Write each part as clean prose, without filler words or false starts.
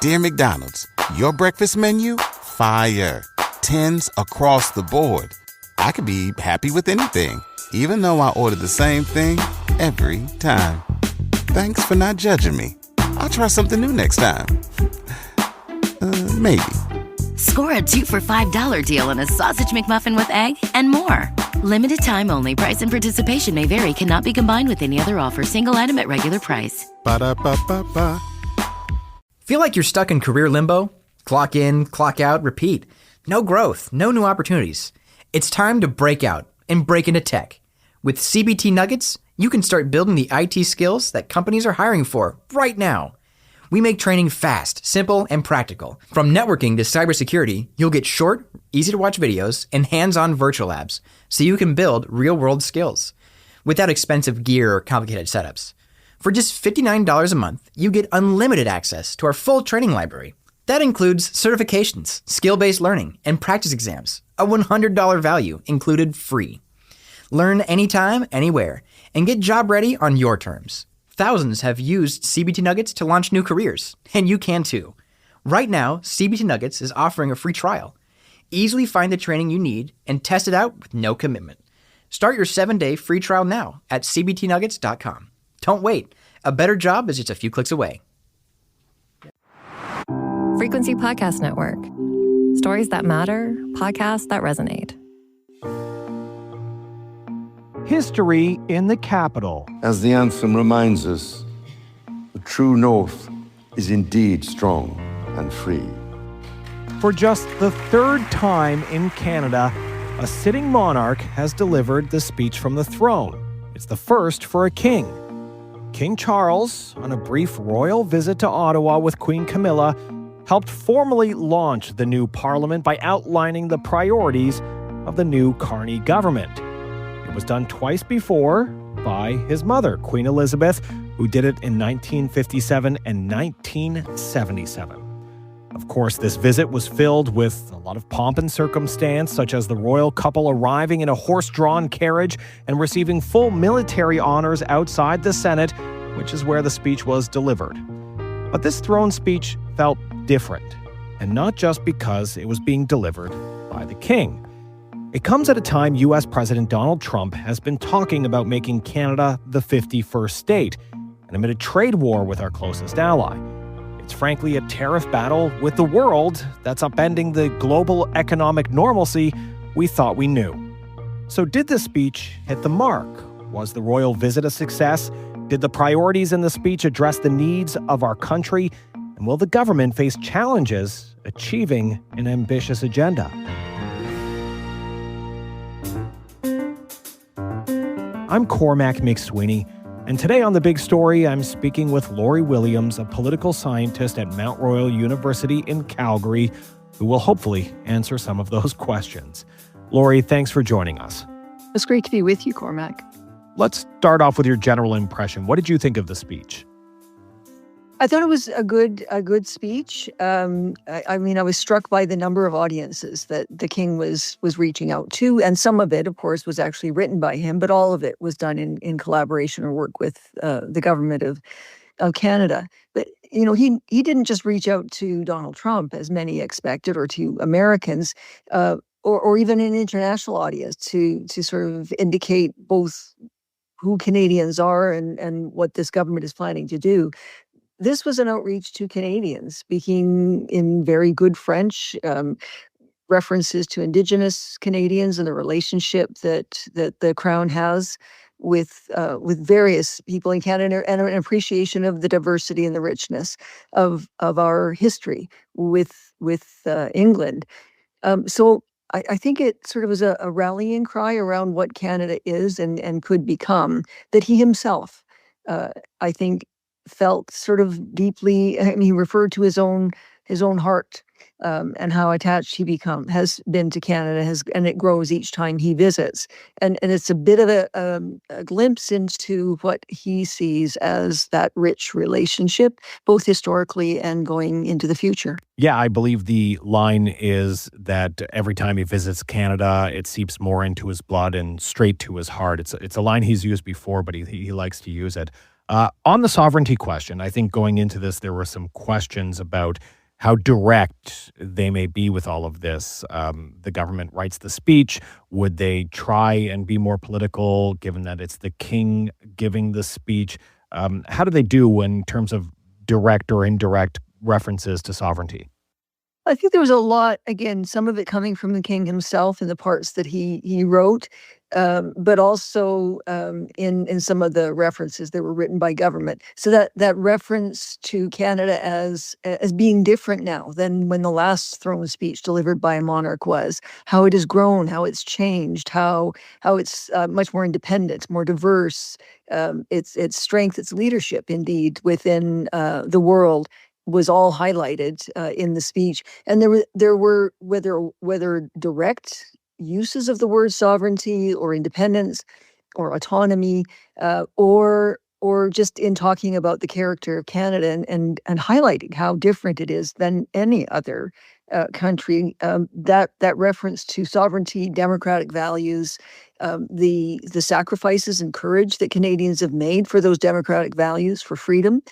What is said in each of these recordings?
Dear McDonald's, your breakfast menu? Fire. 10s across the board. I could be happy with anything, even though I order the same thing every time. Thanks for not judging me. I'll try something new next time. Maybe. Score a 2 for $5 deal on a sausage McMuffin with egg and more. Limited time only. Price and participation may vary. Cannot be combined with any other offer. Single item at regular price. Ba-da-ba-ba-ba. Feel like you're stuck in career limbo? Clock in, clock out, repeat. No growth, no new opportunities. It's time to break out and break into tech. With CBT Nuggets, you can start building the IT skills that companies are hiring for right now. We make training fast, simple, and practical. From networking to cybersecurity, you'll get short, easy-to-watch videos and hands-on virtual labs so you can build real-world skills without expensive gear or complicated setups. For just $59 a month, you get unlimited access to our full training library. That includes certifications, skill-based learning, and practice exams, a $100 value included free. Learn anytime, anywhere, and get job ready on your terms. Thousands have used CBT Nuggets to launch new careers, and you can too. Right now, CBT Nuggets is offering a free trial. Easily find the training you need and test it out with no commitment. Start your 7-day free trial now at cbtnuggets.com. Don't wait. A better job is just a few clicks away. Frequency Podcast Network. Stories that matter, podcasts that resonate. History in the capital. As the anthem reminds us, the true north is indeed strong and free. For just the third time in Canada, a sitting monarch has delivered the speech from the throne. It's the first for a king. King Charles, on a brief royal visit to Ottawa with Queen Camilla, helped formally launch the new parliament by outlining the priorities of the new Carney government. It was done twice before by his mother, Queen Elizabeth, who did it in 1957 and 1977. Of course, this visit was filled with a lot of pomp and circumstance, such as the royal couple arriving in a horse-drawn carriage and receiving full military honors outside the Senate, which is where the speech was delivered. But this throne speech felt different, and not just because it was being delivered by the king. It comes at a time U.S. President Donald Trump has been talking about making Canada the 51st state, and amid a trade war with our closest ally. It's frankly a tariff battle with the world that's upending the global economic normalcy we thought we knew. So did the speech hit the mark? Was the royal visit a success? Did the priorities in the speech address the needs of our country? And will the government face challenges achieving an ambitious agenda? I'm Cormac Mac Sweeney, and today on The Big Story, I'm speaking with Lori Williams, a political scientist at Mount Royal University in Calgary, who will hopefully answer some of those questions. Lori, thanks for joining us. It's great to be with you, Cormac. Let's start off with your general impression. What did you think of the speech? I thought it was a good speech. I mean, I was struck by the number of audiences that the king was reaching out to, and some of it, of course, was actually written by him, but all of it was done in collaboration or work with the government of Canada. But you know, he didn't just reach out to Donald Trump, as many expected, or to Americans, or even an international audience to sort of indicate both who Canadians are and what this government is planning to do. This was an outreach to Canadians, speaking in very good French, references to Indigenous Canadians and the relationship that the Crown has with various people in Canada, and an appreciation of the diversity and the richness of our history with England. So I think it sort of was a rallying cry around what Canada is and could become, that he himself, I think, felt sort of deeply. I mean, he referred to his own heart and how attached he has been to Canada, and it grows each time he visits. And it's a bit of a glimpse into what he sees as that rich relationship, both historically and going into the future. Yeah, I believe the line is that every time he visits Canada, it seeps more into his blood and straight to his heart. It's a line he's used before, but he likes to use it. On the sovereignty question, I think going into this, there were some questions about how direct they may be with all of this. The government writes the speech. Would they try and be more political, given that it's the king giving the speech? How do they do in terms of direct or indirect references to sovereignty? I think there was a lot, again, some of it coming from the king himself in the parts that he wrote, but also in some of the references that were written by government. So that reference to Canada as being different now than when the last throne speech delivered by a monarch was, how it has grown, how it's changed, how it's much more independent, more diverse, its strength, its leadership, indeed, within the world was all highlighted in the speech, and there were whether direct uses of the word sovereignty or independence or autonomy, or just in talking about the character of Canada and highlighting how different it is than any other country. That reference to sovereignty, democratic values, the sacrifices and courage that Canadians have made for those democratic values, for freedom,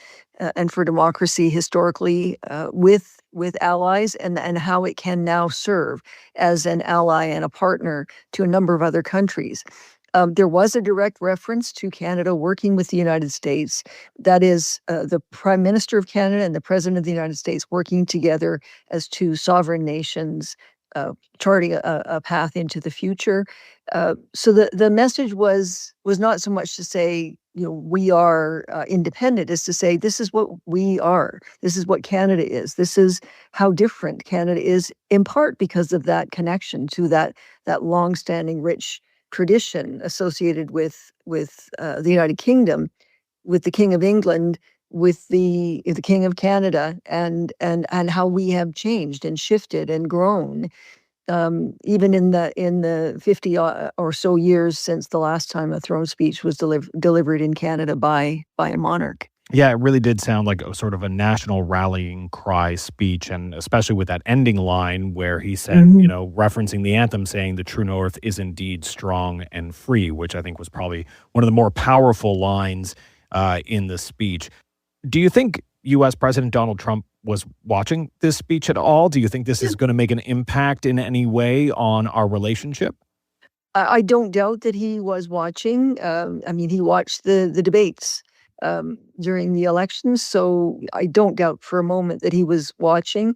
and for democracy historically, with allies, and how it can now serve as an ally and a partner to a number of other countries. There was a direct reference to Canada working with the United States. That is, the Prime Minister of Canada and the President of the United States working together as two sovereign nations, charting a path into the future. So the message was not so much to say, we are independent, as to say, this is what we are. This is what Canada is. This is how different Canada is, in part because of that connection to that longstanding rich tradition associated with the United Kingdom, with the King of England, with the King of Canada, and how we have changed and shifted and grown, even in the 50 or so years since the last time a throne speech was delivered in Canada by a monarch. Yeah, it really did sound like a sort of a national rallying cry speech, and especially with that ending line where he said, referencing the anthem, saying the true north is indeed strong and free, which I think was probably one of the more powerful lines in the speech. Do you think U.S. President Donald Trump was watching this speech at all? Do you think this is going to make an impact in any way on our relationship? I don't doubt that he was watching. He watched the debates during the elections, so I don't doubt for a moment that he was watching.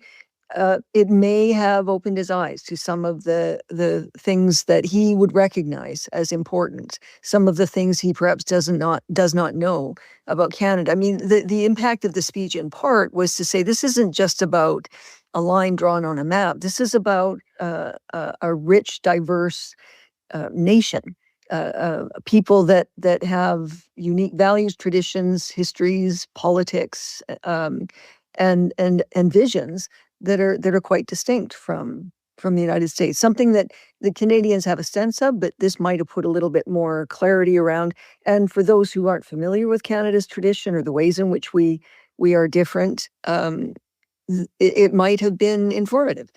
It may have opened his eyes to some of the things that he would recognize as important, some of the things he perhaps does not know about Canada. The impact of the speech in part was to say this isn't just about a line drawn on a map. This is about a rich, diverse nation, people that have unique values, traditions, histories, politics, and visions that are quite distinct from the United States. Something that the Canadians have a sense of, but this might have put a little bit more clarity around. And for those who aren't familiar with Canada's tradition or the ways in which we are different, it might have been informative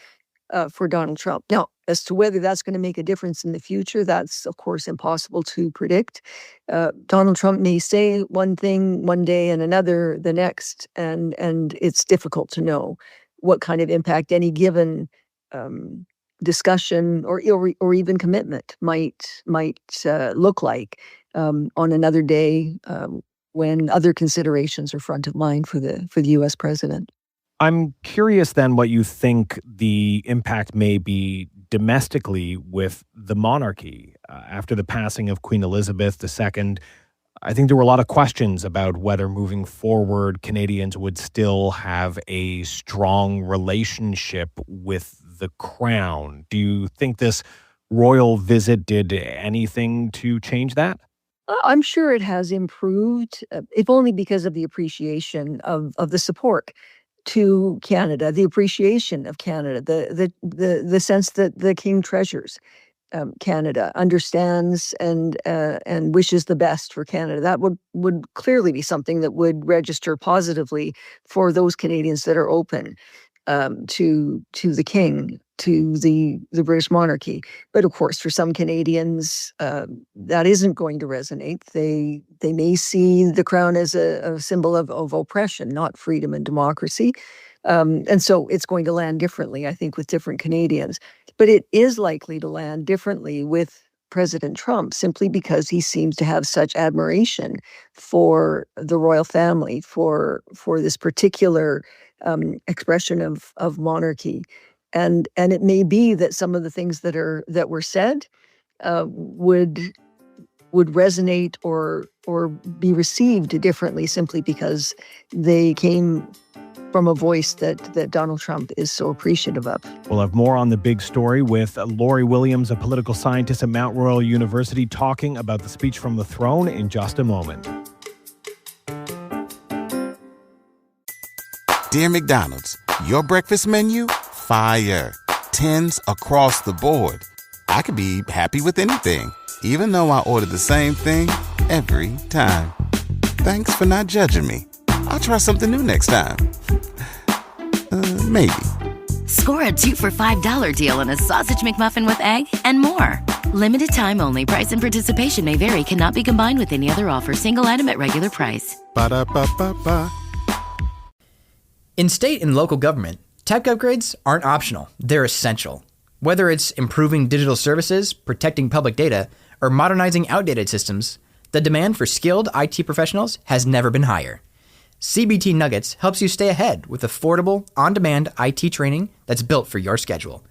for Donald Trump. Now, as to whether that's going to make a difference in the future, that's, of course, impossible to predict. Donald Trump may say one thing one day and another the next, and it's difficult to know what kind of impact any given discussion or even commitment might look like on another day when other considerations are front of mind for the U.S. president. I'm curious then what you think the impact may be domestically with the monarchy. After the passing of Queen Elizabeth II, I think there were a lot of questions about whether moving forward Canadians would still have a strong relationship with the crown. Do you think this royal visit did anything to change that? I'm sure it has improved, if only because of the appreciation of the support to Canada, the appreciation of Canada, the sense that the King treasures Canada, understands and wishes the best for Canada. That would clearly be something that would register positively for those Canadians that are open to the king, to the British monarchy. But of course, for some Canadians, that isn't going to resonate. They may see the crown as a symbol of oppression, not freedom and democracy. And so it's going to land differently, I think, with different Canadians. But it is likely to land differently with President Trump, simply because he seems to have such admiration for the royal family, for this particular expression of monarchy. And it may be that some of the things that were said would resonate or be received differently, simply because they came from a voice that Donald Trump is so appreciative of. We'll have more on the big story with Lori Williams, a political scientist at Mount Royal University, talking about the speech from the throne in just a moment. Dear McDonald's, your breakfast menu? Fire. 10s across the board. I could be happy with anything, even though I ordered the same thing every time. Thanks for not judging me. I'll try something new next time. Maybe. Score a 2 for $5 deal on a sausage McMuffin with egg and more. Limited time only. Price and participation may vary. Cannot be combined with any other offer. Single item at regular price. Ba-da-ba-ba-ba. In state and local government, tech upgrades aren't optional. They're essential. Whether it's improving digital services, protecting public data, or modernizing outdated systems, the demand for skilled IT professionals has never been higher. CBT Nuggets helps you stay ahead with affordable, on-demand IT training that's built for your schedule.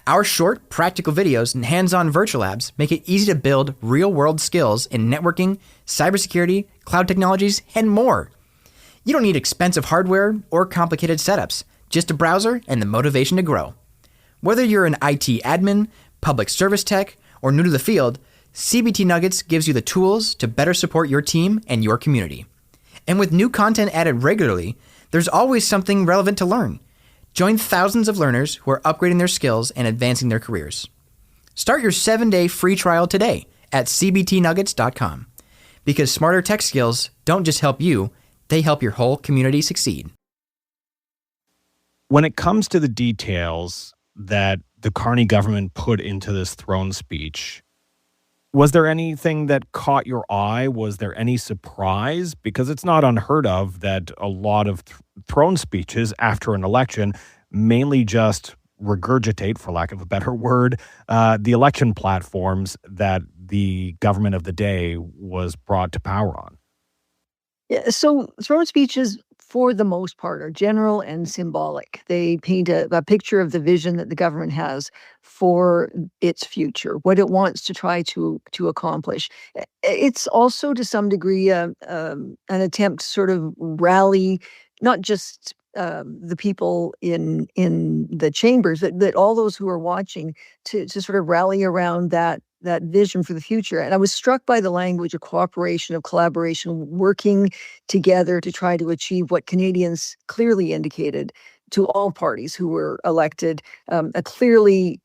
Our short, practical videos and hands-on virtual labs make it easy to build real-world skills in networking, cybersecurity, cloud technologies, and more. You don't need expensive hardware or complicated setups, just a browser and the motivation to grow. Whether you're an IT admin, public service tech, or new to the field, CBT Nuggets gives you the tools to better support your team and your community. And with new content added regularly, there's always something relevant to learn. Join thousands of learners who are upgrading their skills and advancing their careers. Start your 7-day free trial today at cbtnuggets.com. Because smarter tech skills don't just help you, they help your whole community succeed. When it comes to the details that the Carney government put into this throne speech, was there anything that caught your eye? Was there any surprise? Because it's not unheard of that a lot of throne speeches after an election mainly just regurgitate, for lack of a better word, the election platforms that the government of the day was brought to power on. Yeah, so throne speeches, for the most part, are general and symbolic. They paint a picture of the vision that the government has for its future, what it wants to try to accomplish. It's also, to some degree, an attempt to sort of rally not just the people in the chambers, that all those who are watching, to sort of rally around that vision for the future. And I was struck by the language of cooperation, of collaboration, working together to try to achieve what Canadians clearly indicated to all parties who were elected, clearly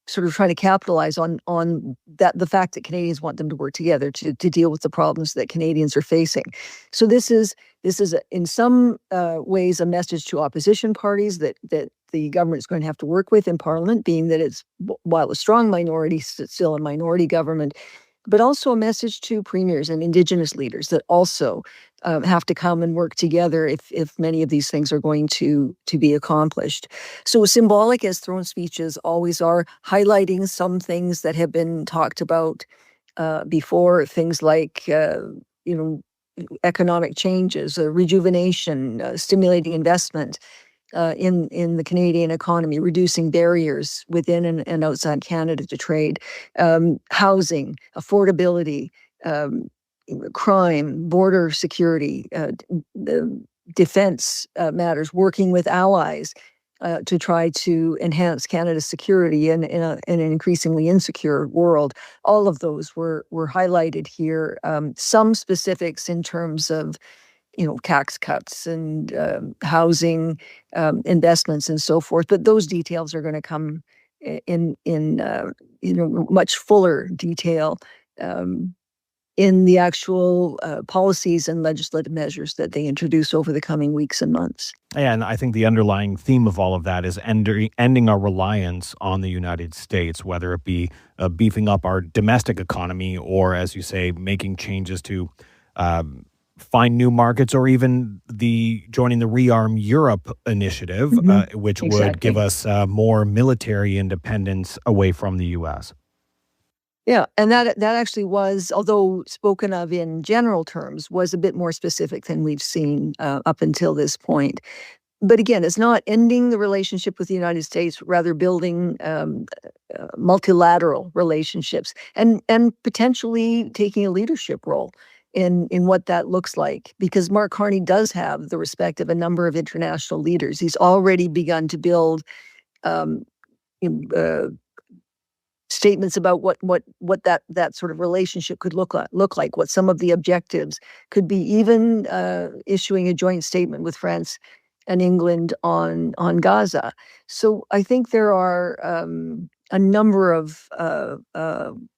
sort of trying to capitalize on that, the fact that Canadians want them to work together to deal with the problems that Canadians are facing. So this is in some ways a message to opposition parties that the government is going to have to work with in Parliament, being that it's, while a strong minority, still a minority government, but also a message to premiers and Indigenous leaders that also have to come and work together if many of these things are going to be accomplished. So symbolic, as throne speeches always are, highlighting some things that have been talked about before, things like economic changes, rejuvenation, stimulating investment in the Canadian economy, reducing barriers within and outside Canada to trade, housing, affordability, crime, border security, defense matters, working with allies to try to enhance Canada's security in an increasingly insecure world. All of those were highlighted here. Some specifics in terms of tax cuts and housing investments and so forth. But those details are going to come in much fuller detail in the actual policies and legislative measures that they introduce over the coming weeks and months. And I think the underlying theme of all of that is ending our reliance on the United States, whether it be beefing up our domestic economy or, as you say, making changes to find new markets, or even joining the Rearm Europe initiative, which would give us more military independence away from the U.S. Yeah, and that actually was, although spoken of in general terms, was a bit more specific than we've seen up until this point. But again, it's not ending the relationship with the United States, rather building multilateral relationships and potentially taking a leadership role in what that looks like. Because Mark Carney does have the respect of a number of international leaders. He's already begun to build statements about what that sort of relationship could look like, what some of the objectives could be, even issuing a joint statement with France and England on Gaza. So I think there are a number of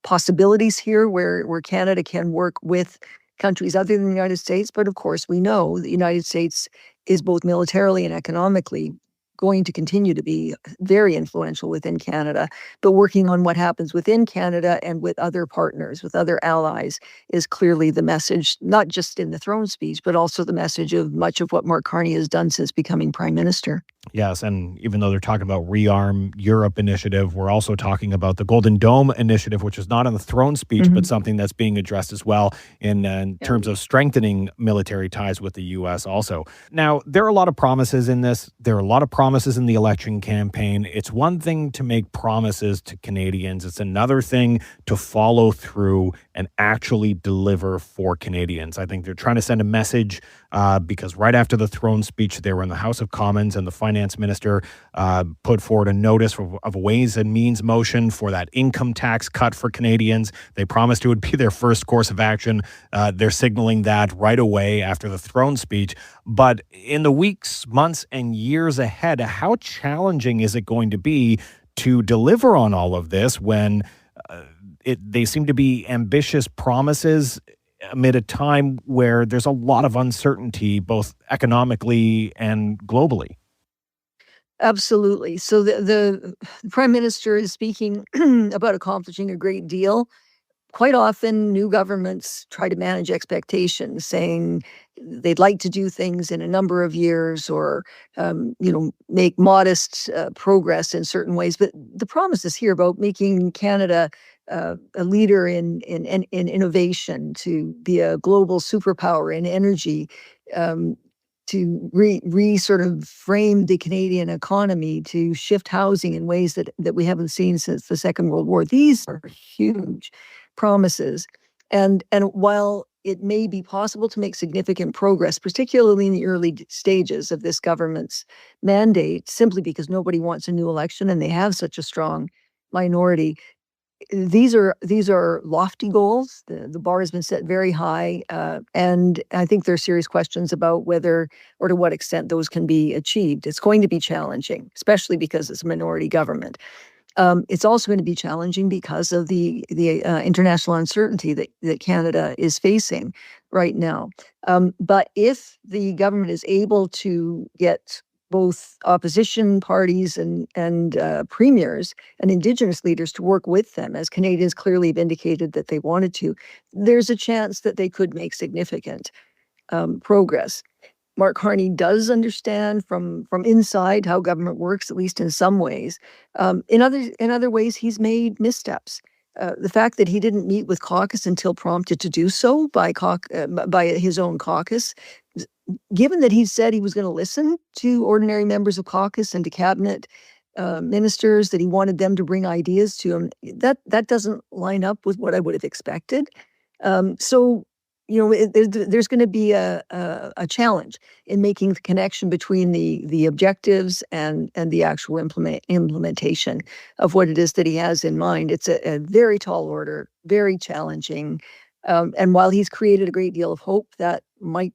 possibilities here where Canada can work with countries other than the United States. But of course, we know the United States is both militarily and economically going to continue to be very influential within Canada, but working on what happens within Canada and with other partners, with other allies, is clearly the message, not just in the throne speech, but also the message of much of what Mark Carney has done since becoming Prime Minister. Yes, and even though they're talking about Rearm Europe initiative, we're also talking about the Golden Dome initiative, which is not in the throne speech, but something that's being addressed as well in terms of strengthening military ties with the U.S. also. Now, there are a lot of promises in this. There are a lot of promises in the election campaign. It's one thing to make promises to Canadians. It's another thing to follow through and actually deliver for Canadians. I think they're trying to send a message because right after the throne speech, they were in the House of Commons and the finance minister put forward a notice of a Ways and Means motion for that income tax cut for Canadians. They promised it would be their first course of action. They're signaling that right away after the throne speech. But in the weeks, months, and years ahead, how challenging is it going to be to deliver on all of this when they seem to be ambitious promises amid a time where there's a lot of uncertainty, both economically and globally? Absolutely. So the Prime Minister is speaking about accomplishing a great deal. Quite often, new governments try to manage expectations, saying they'd like to do things in a number of years, or make modest progress in certain ways. But the promise is here about making Canada a leader in innovation, to be a global superpower in energy, to sort of frame the Canadian economy, to shift housing in ways that we haven't seen since the Second World War. These are huge promises. And while it may be possible to make significant progress, particularly in the early stages of this government's mandate, simply because nobody wants a new election and they have such a strong minority, these are lofty goals. The bar has been set very high, and I think there are serious questions about whether or to what extent those can be achieved. It's going to be challenging, especially because it's a minority government. It's also going to be challenging because of the international uncertainty that Canada is facing right now. But if the government is able to get both opposition parties and premiers and Indigenous leaders to work with them, as Canadians clearly have indicated that they wanted to, there's a chance that they could make significant progress. Mark Carney does understand from inside how government works, at least in some ways. In other ways, he's made missteps. The fact that he didn't meet with caucus until prompted to do so by his own caucus, given that he said he was going to listen to ordinary members of caucus and to cabinet ministers, that he wanted them to bring ideas to him, that doesn't line up with what I would have expected. So there's going to be a challenge in making the connection between the objectives and the actual implementation of what it is that he has in mind. It's a very tall order, very challenging. And while he's created a great deal of hope, that might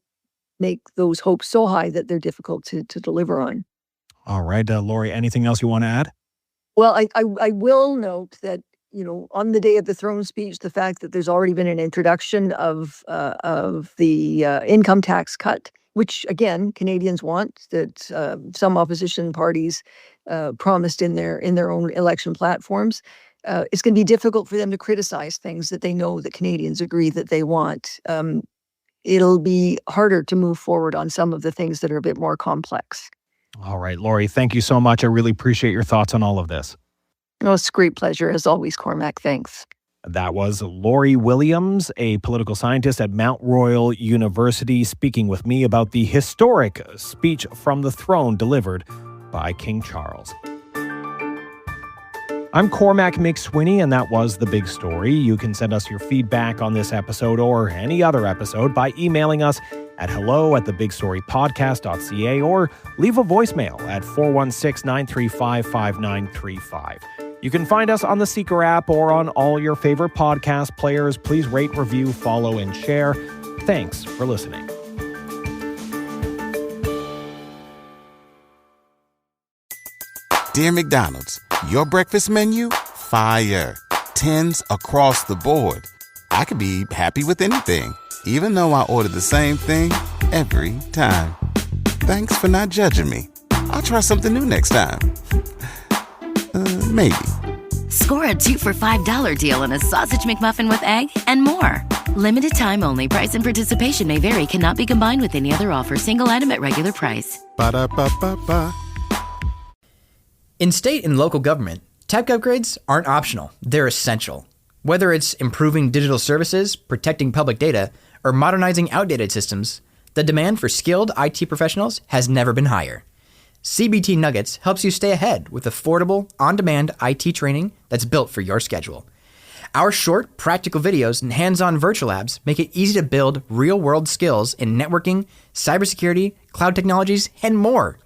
make those hopes so high that they're difficult to deliver on. All right, Lori, anything else you want to add? Well, I will note that on the day of the throne speech, the fact that there's already been an introduction of the income tax cut, which again Canadians want, that some opposition parties promised in their own election platforms. It's going to be difficult for them to criticize things that they know that Canadians agree that they want. It'll be harder to move forward on some of the things that are a bit more complex. All right, Lori, thank you so much. I really appreciate your thoughts on all of this. Oh, it's a great pleasure, as always, Cormac. Thanks. That was Lori Williams, a political scientist at Mount Royal University, speaking with me about the historic speech from the throne delivered by King Charles. I'm Cormac Mac Sweeney, and that was The Big Story. You can send us your feedback on this episode or any other episode by emailing us at hello@thebigstorypodcast.ca or leave a voicemail at 416-935-5935. You can find us on the Seeker app or on all your favorite podcast players. Please rate, review, follow, and share. Thanks for listening. Dear McDonald's, your breakfast menu? Fire. 10s across the board. I could be happy with anything, even though I ordered the same thing every time. Thanks for not judging me. I'll try something new next time. Maybe. Score a 2 for $5 deal on a sausage McMuffin with egg and more. Limited time only. Price and participation may vary. Cannot be combined with any other offer. Single item at regular price. Ba-da-ba-ba-ba. In state and local government, tech upgrades aren't optional. They're essential. Whether it's improving digital services, protecting public data, or modernizing outdated systems, the demand for skilled IT professionals has never been higher. CBT Nuggets helps you stay ahead with affordable, on-demand IT training that's built for your schedule. Our short, practical videos and hands-on virtual labs make it easy to build real-world skills in networking, cybersecurity, cloud technologies, and more.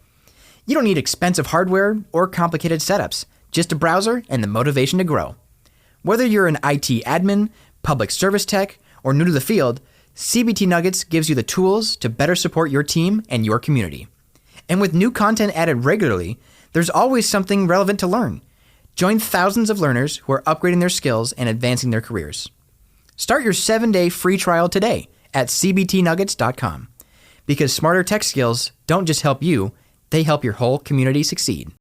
You don't need expensive hardware or complicated setups, just a browser and the motivation to grow. Whether you're an IT admin, public service tech, or new to the field, CBT Nuggets gives you the tools to better support your team and your community. And with new content added regularly, there's always something relevant to learn. Join thousands of learners who are upgrading their skills and advancing their careers. Start your 7-day free trial today at cbtnuggets.com. Because smarter tech skills don't just help you, they help your whole community succeed.